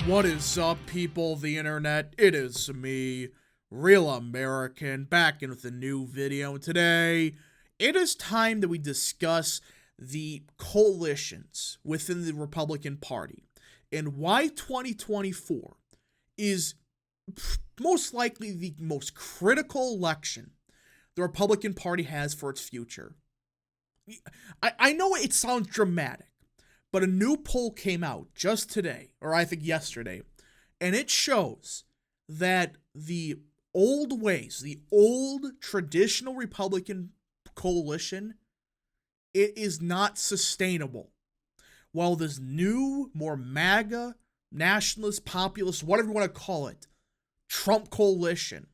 What is up, people of the internet? It is me, Real American, back in with a new video. Today, it is time that we discuss the coalitions within the Republican Party and why 2024 is most likely the most critical election the Republican Party has for its future. I know it sounds dramatic, but a new poll came out just today, or I think yesterday, and it shows that the old ways, the old traditional Republican coalition, it is not sustainable. While this new, more MAGA, nationalist, populist, whatever you want to call it, Trump coalition,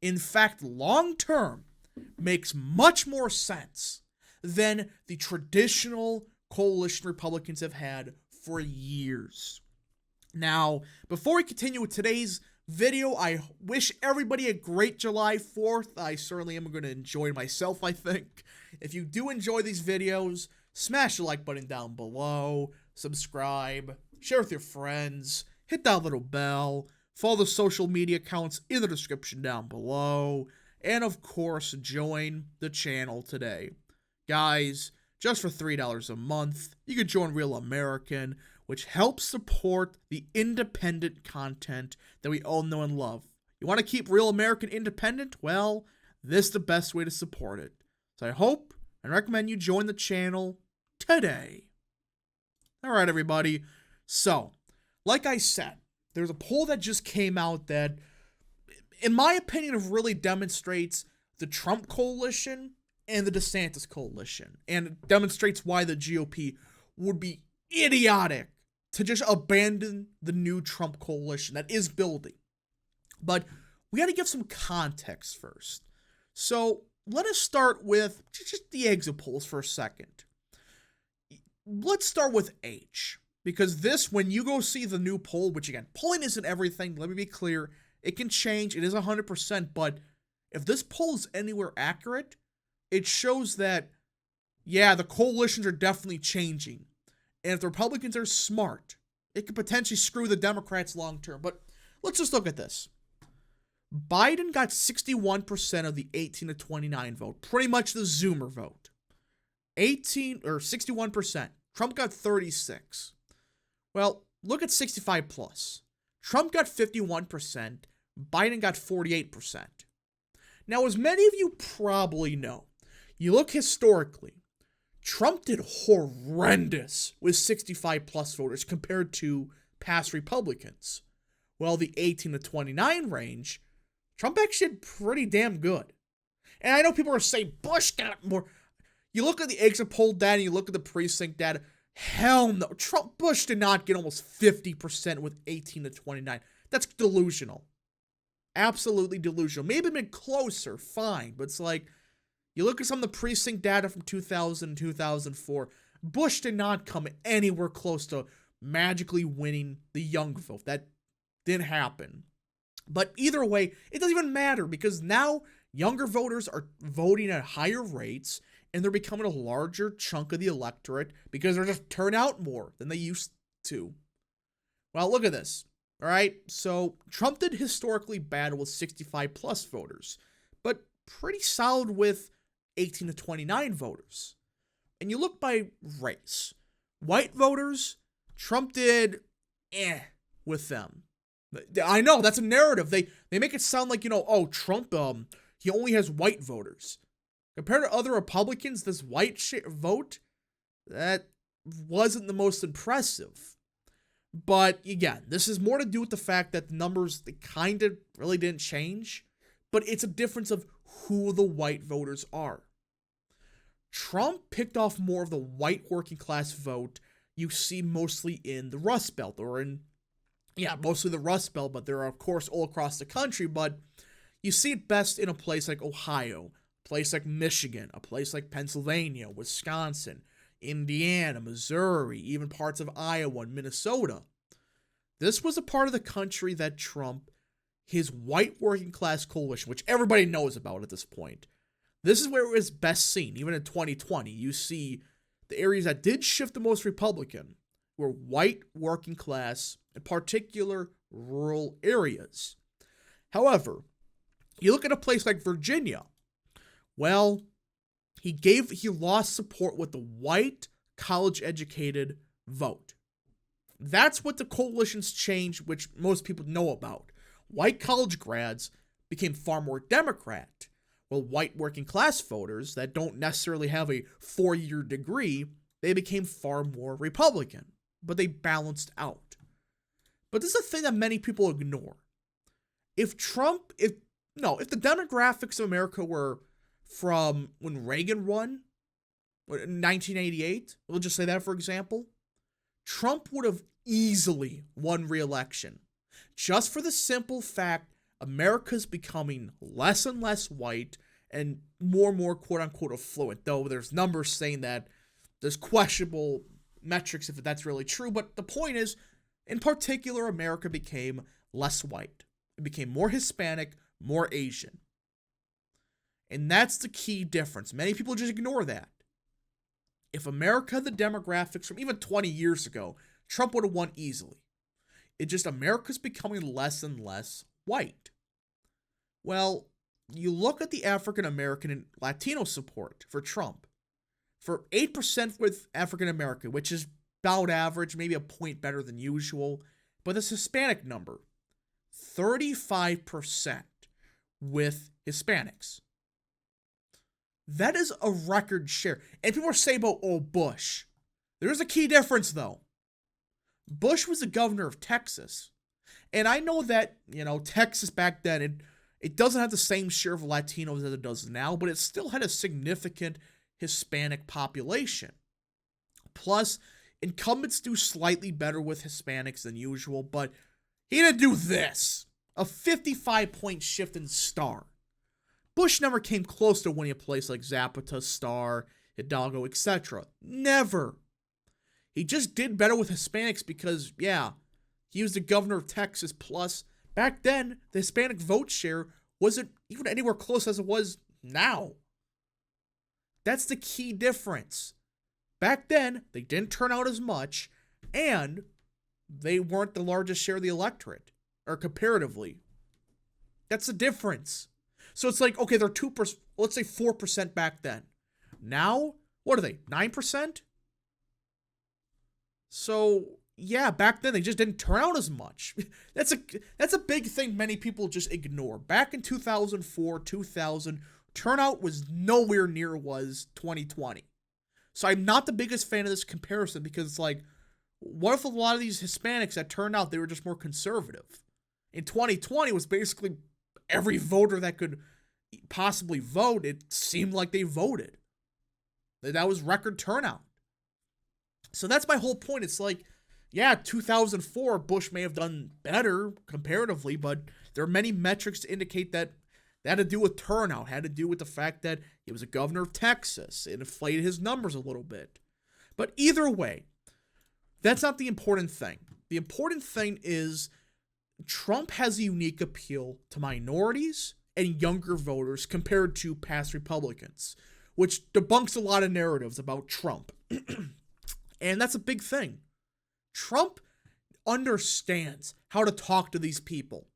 in fact, long term, makes much more sense than the traditional coalition Republicans have had for years. Now, before we continue with today's video, I wish everybody a great July 4th. I certainly am going to enjoy myself, I think. If you do enjoy these videos, smash the like button down below, subscribe, share with your friends, hit that little bell, follow the social media accounts in the description down below, and of course, join the channel today. Guys, just for $3 a month, you can join Real American, which helps support the independent content that we all know and love. You want to keep Real American independent? Well, this is the best way to support it. So I hope and recommend you join the channel today. Alright, everybody. So, like I said, there's a poll that just came out that, in my opinion, it really demonstrates the Trump coalition and the DeSantis coalition, and it demonstrates why the GOP would be idiotic to just abandon the new Trump coalition that is building. But we got to give some context first. So let us start with just the exit polls for a second. Let's start with age, because this, when you go see the new poll, which again, polling isn't everything, let me be clear, it can change, it is 100%, but if this poll is anywhere accurate, it shows that, yeah, the coalitions are definitely changing. And if the Republicans are smart, it could potentially screw the Democrats long term. But let's just look at this. Biden got 61% of the 18 to 29 vote, pretty much the Zoomer vote. 61%. Trump got 36. Well, look at 65 plus. Trump got 51%, Biden got 48%. Now, as many of you probably know, you look historically, Trump did horrendous with 65 plus voters compared to past Republicans. Well, the 18 to 29 range, Trump actually did pretty damn good. And I know people are saying Bush got more. You look at the exit poll data, and you look at the precinct data, hell no. Bush did not get almost 50% with 18 to 29. That's delusional. Absolutely delusional. Maybe been closer, fine, but it's like, you look at some of the precinct data from 2000 and 2004, Bush did not come anywhere close to magically winning the young vote. That didn't happen. But either way, it doesn't even matter, because now younger voters are voting at higher rates, and they're becoming a larger chunk of the electorate because they're just turning out more than they used to. Well, look at this. All right, so Trump did historically bad with 65 plus voters, but pretty solid with 18 to 29 voters. And you look by race. White voters, Trump did with them. I know, that's a narrative. They make it sound like, oh, Trump, he only has white voters. Compared to other Republicans, this white vote, that wasn't the most impressive. But again, this is more to do with the fact that the numbers, they kind of really didn't change, but it's a difference of who the white voters are. Trump picked off more of the white working class vote you see mostly in the Rust Belt, or in, mostly the Rust Belt, but there are, of course, all across the country, but you see it best in a place like Ohio, a place like Michigan, a place like Pennsylvania, Wisconsin, Indiana, Missouri, even parts of Iowa and Minnesota. This was a part of the country that Trump, his white working class coalition, which everybody knows about at this point, this is where it was best seen. Even in 2020, you see the areas that did shift the most Republican were white working class, in particular rural areas. However, you look at a place like Virginia, well, he lost support with the white college-educated vote. That's what the coalitions changed, which most people know about. White college grads became far more Democrat, while white working class voters that don't necessarily have a 4-year degree, they became far more Republican, but they balanced out. But this is a thing that many people ignore. If the demographics of America were from when Reagan won in 1988, we'll just say that for example, Trump would have easily won re-election, just for the simple fact America's becoming less and less white and more quote-unquote affluent, though there's numbers saying that there's questionable metrics if that's really true, but the point is, in particular, America became less white. It became more Hispanic, more Asian. And that's the key difference. Many people just ignore that. If America had the demographics from even 20 years ago, Trump would have won easily. It's just America's becoming less and less white. Well, you look at the African American and Latino support for Trump. For 8% with African American, which is about average, maybe a point better than usual, but this Hispanic number, 35% with Hispanics. That is a record share. And people are saying about, Bush. There's a key difference, though. Bush was the governor of Texas. And I know that, Texas back then, it doesn't have the same share of Latinos as it does now, but it still had a significant Hispanic population. Plus, incumbents do slightly better with Hispanics than usual, but he didn't do this. A 55-point shift in Star. Bush never came close to winning a place like Zapata, Star, Hidalgo, etc. Never. He just did better with Hispanics because, he was the governor of Texas. Plus, back then, the Hispanic vote share wasn't even anywhere close as it was now. That's the key difference. Back then, they didn't turn out as much, and they weren't the largest share of the electorate, or comparatively. That's the difference. So it's like, okay, they're 2%, let's say 4% back then. Now, what are they, 9%? So, back then they just didn't turn out as much. That's a big thing many people just ignore. Back in 2004, 2000, turnout was nowhere near was 2020. So I'm not the biggest fan of this comparison because it's like, what if a lot of these Hispanics that turned out, they were just more conservative? In 2020, it was basically every voter that could possibly vote, it seemed like they voted. That was record turnout. So that's my whole point. It's like, 2004, Bush may have done better comparatively, but there are many metrics to indicate that had to do with turnout, had to do with the fact that he was a governor of Texas. It inflated his numbers a little bit. But either way, that's not the important thing. The important thing is Trump has a unique appeal to minorities and younger voters compared to past Republicans, which debunks a lot of narratives about Trump. And that's a big thing. Trump understands how to talk to these people.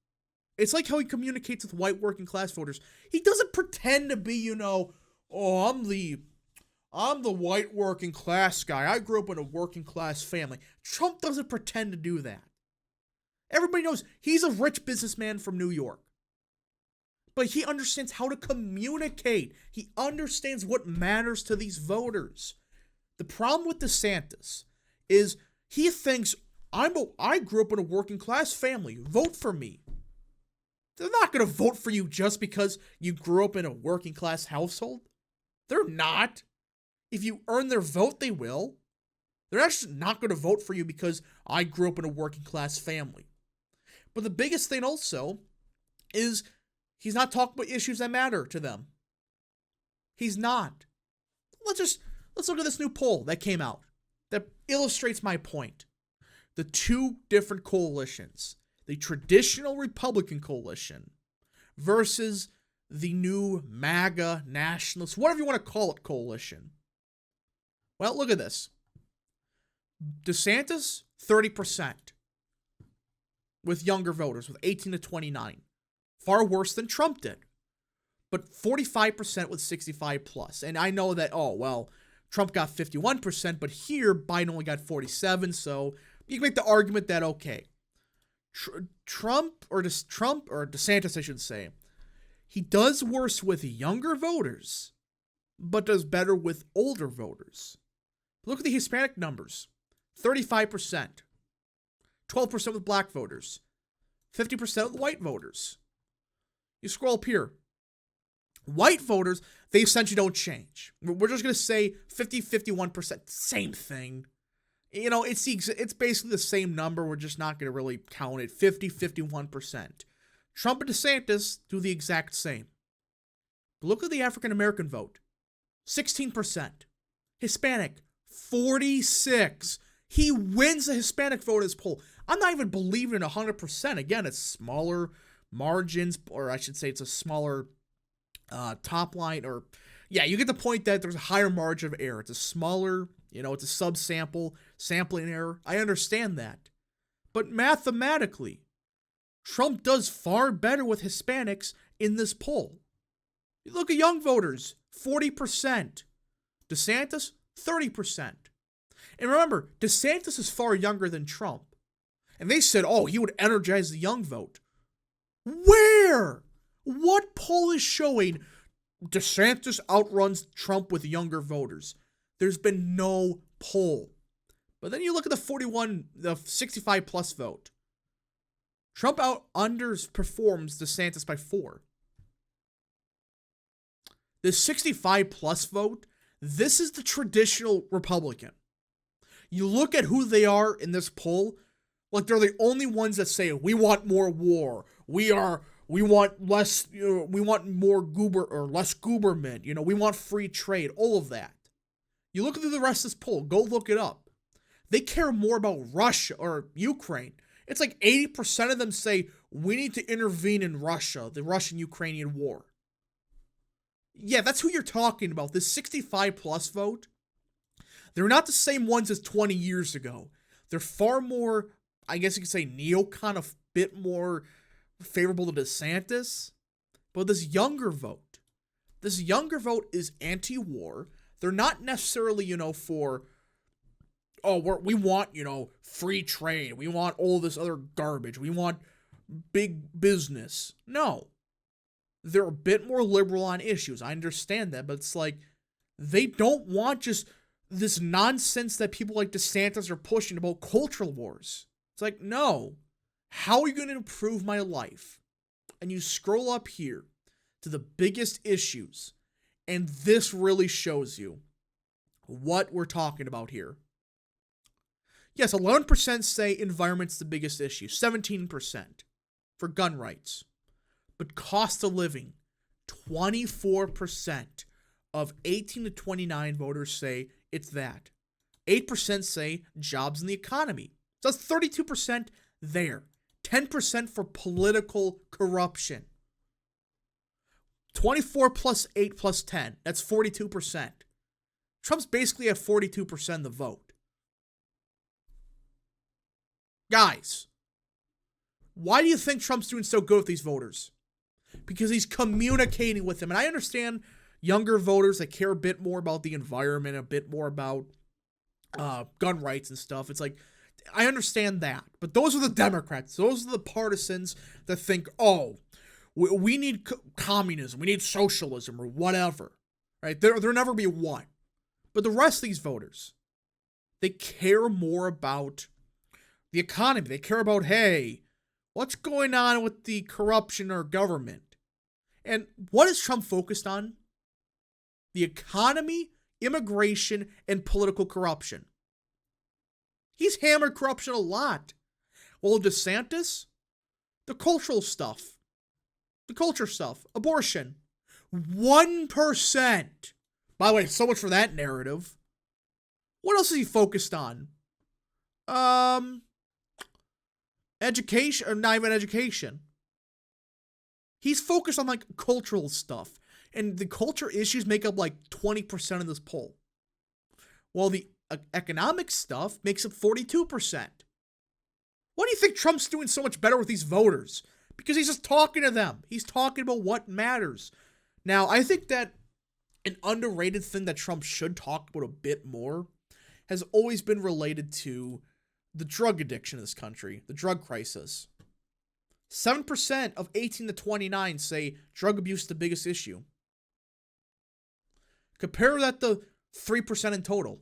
It's like how he communicates with white working class voters. He doesn't pretend to be, I'm the white working class guy. I grew up in a working class family. Trump doesn't pretend to do that. Everybody knows he's a rich businessman from New York. But he understands how to communicate. He understands what matters to these voters. The problem with DeSantis is he thinks, I grew up in a working class family. Vote for me. They're not going to vote for you just because you grew up in a working class household. They're not. If you earn their vote, they will. They're actually not going to vote for you because I grew up in a working class family. But the biggest thing also is he's not talking about issues that matter to them. He's not. Let's look at this new poll that came out that illustrates my point. The two different coalitions, the traditional Republican coalition versus the new MAGA nationalist, whatever you want to call it, coalition. Well, look at this. DeSantis, 30% with younger voters, with 18 to 29. Far worse than Trump did. But 45% with 65 plus. And I know that, oh, well, Trump got 51%, but here Biden only got 47, so you can make the argument that, okay, Trump or DeSantis, I should say, he does worse with younger voters, but does better with older voters. Look at the Hispanic numbers. 35%. 12% with black voters. 50% with white voters. You scroll up here. White voters, they essentially don't change. We're just going to say 50, 51%. Same thing. You know, it's basically the same number. We're just not going to really count it. 50, 51%. Trump and DeSantis do the exact same. But look at the African-American vote. 16%. Hispanic, 46%. He wins the Hispanic vote in this poll. I'm not even believing in 100%. Again, it's smaller margins, or I should say it's a smaller top line, or yeah, you get the point that there's a higher margin of error. It's a smaller, it's a subsample, sampling error. I understand that. But mathematically, Trump does far better with Hispanics in this poll. You look at young voters, 40%. DeSantis, 30%. And remember, DeSantis is far younger than Trump. And they said, oh, he would energize the young vote. Where? What poll is showing DeSantis outruns Trump with younger voters? There's been no poll. But then you look at the 65 plus vote. Trump underperforms DeSantis by 4. The 65 plus vote, this is the traditional Republican. You look at who they are in this poll, like they're the only ones that say, we want more war. We want less, we want more less gooberment. We want free trade, all of that. You look through the rest of this poll, go look it up. They care more about Russia or Ukraine. It's like 80% of them say, we need to intervene in Russia, the Russian-Ukrainian war. Yeah, that's who you're talking about. This 65 plus vote, they're not the same ones as 20 years ago. They're far more, I guess you could say, neocon, a bit more favorable to DeSantis. But this younger vote is anti-war. They're not necessarily, for, we want, free trade. We want all this other garbage. We want big business. No. They're a bit more liberal on issues. I understand that, but it's like, they don't want just this nonsense that people like DeSantis are pushing about cultural wars. It's like, no. How are you going to improve my life? And you scroll up here to the biggest issues, and this really shows you what we're talking about here. Yes, 11% say environment's the biggest issue, 17% for gun rights. But cost of living, 24% of 18 to 29 voters say it's that. 8% say jobs in the economy. So that's 32% there. 10% for political corruption. 24 plus 8 plus 10. That's 42%. Trump's basically at 42% of the vote. Guys, why do you think Trump's doing so good with these voters? Because he's communicating with them. And I understand younger voters that care a bit more about the environment, a bit more about gun rights and stuff. It's like, I understand that. But those are the Democrats. Those are the partisans that think, oh, we need communism. We need socialism or whatever. Right? There'll never be one. But the rest of these voters, they care more about the economy. They care about, hey, what's going on with the corruption in our government? And what is Trump focused on? The economy, immigration, and political corruption. He's hammered corruption a lot. Well, DeSantis, the cultural stuff. The culture stuff. Abortion. 1%. By the way, so much for that narrative. What else is he focused on? Education, or not even education. He's focused on, like, cultural stuff. And the culture issues make up, like, 20% of this poll. While the economic stuff makes up 42%. Why do you think Trump's doing so much better with these voters? Because he's just talking to them. He's talking about what matters. Now, I think that an underrated thing that Trump should talk about a bit more has always been related to the drug addiction in this country, the drug crisis. 7% of 18 to 29 say drug abuse is the biggest issue. Compare that to 3% in total.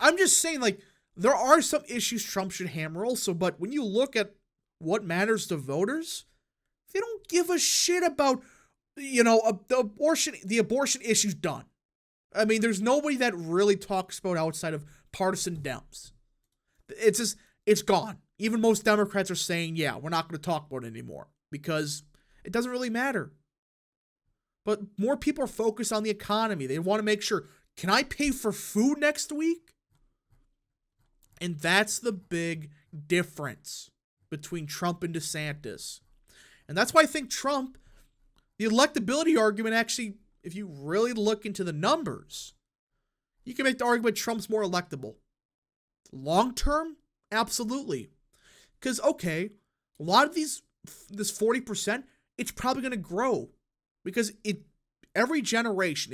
I'm just saying, like, there are some issues Trump should hammer also, but when you look at what matters to voters, they don't give a shit about, the abortion issue's done. I mean, there's nobody that really talks about outside of partisan Dems. It's gone. Even most Democrats are saying, yeah, we're not going to talk about it anymore because it doesn't really matter. But more people are focused on the economy. They want to make sure, can I pay for food next week? And that's the big difference between Trump and DeSantis. And that's why I think Trump, the electability argument actually, if you really look into the numbers, you can make the argument Trump's more electable. Long term, absolutely. Because, okay, a lot of this 40%, it's probably going to grow. Because every generation,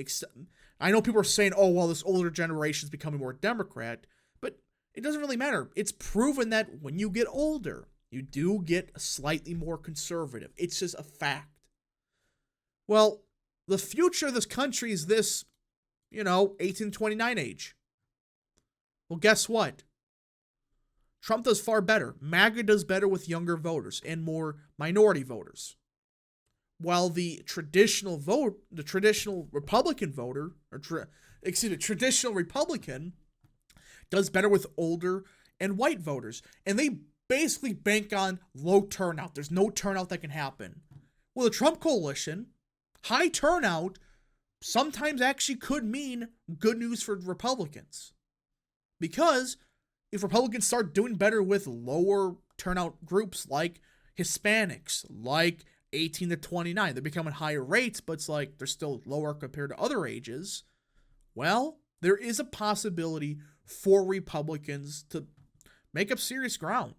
I know people are saying, oh, well, this older generation is becoming more Democrat, but it doesn't really matter. It's proven that when you get older, you do get slightly more conservative. It's just a fact. Well, the future of this country is this, 1829 age. Well, guess what? Trump does far better. MAGA does better with younger voters and more minority voters. While the traditional Republican voter, traditional Republican does better with older and white voters. And they basically bank on low turnout. There's no turnout that can happen. Well, the Trump coalition, high turnout sometimes actually could mean good news for Republicans. Because if Republicans start doing better with lower turnout groups like Hispanics, like 18 to 29, they're becoming higher rates, but it's like they're still lower compared to other ages. Well, there is a possibility for Republicans to make up serious ground.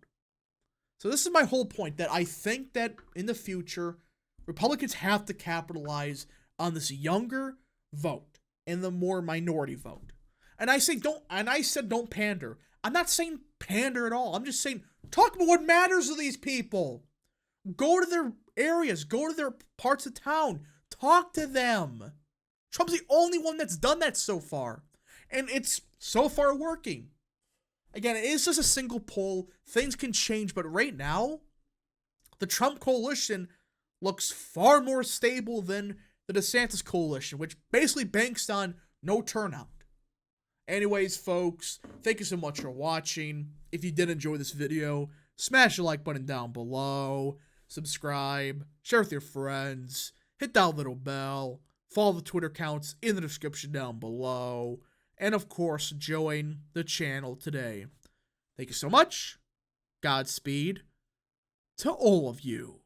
So this is my whole point, that I think that in the future, Republicans have to capitalize on this younger vote and the more minority vote. And I said don't pander. I'm not saying pander at all. I'm just saying talk about what matters to these people. Go to their areas, go to their parts of town, talk to them. Trump's the only one that's done that so far. And it's so far working. Again, it is just a single poll. Things can change, but right now, the Trump coalition looks far more stable than the DeSantis coalition, which basically banks on no turnout. Anyways, folks, thank you so much for watching. If you did enjoy this video, smash the like button down below, subscribe, share with your friends, hit that little bell, follow the Twitter accounts in the description down below, and of course, join the channel today. Thank you so much. Godspeed to all of you.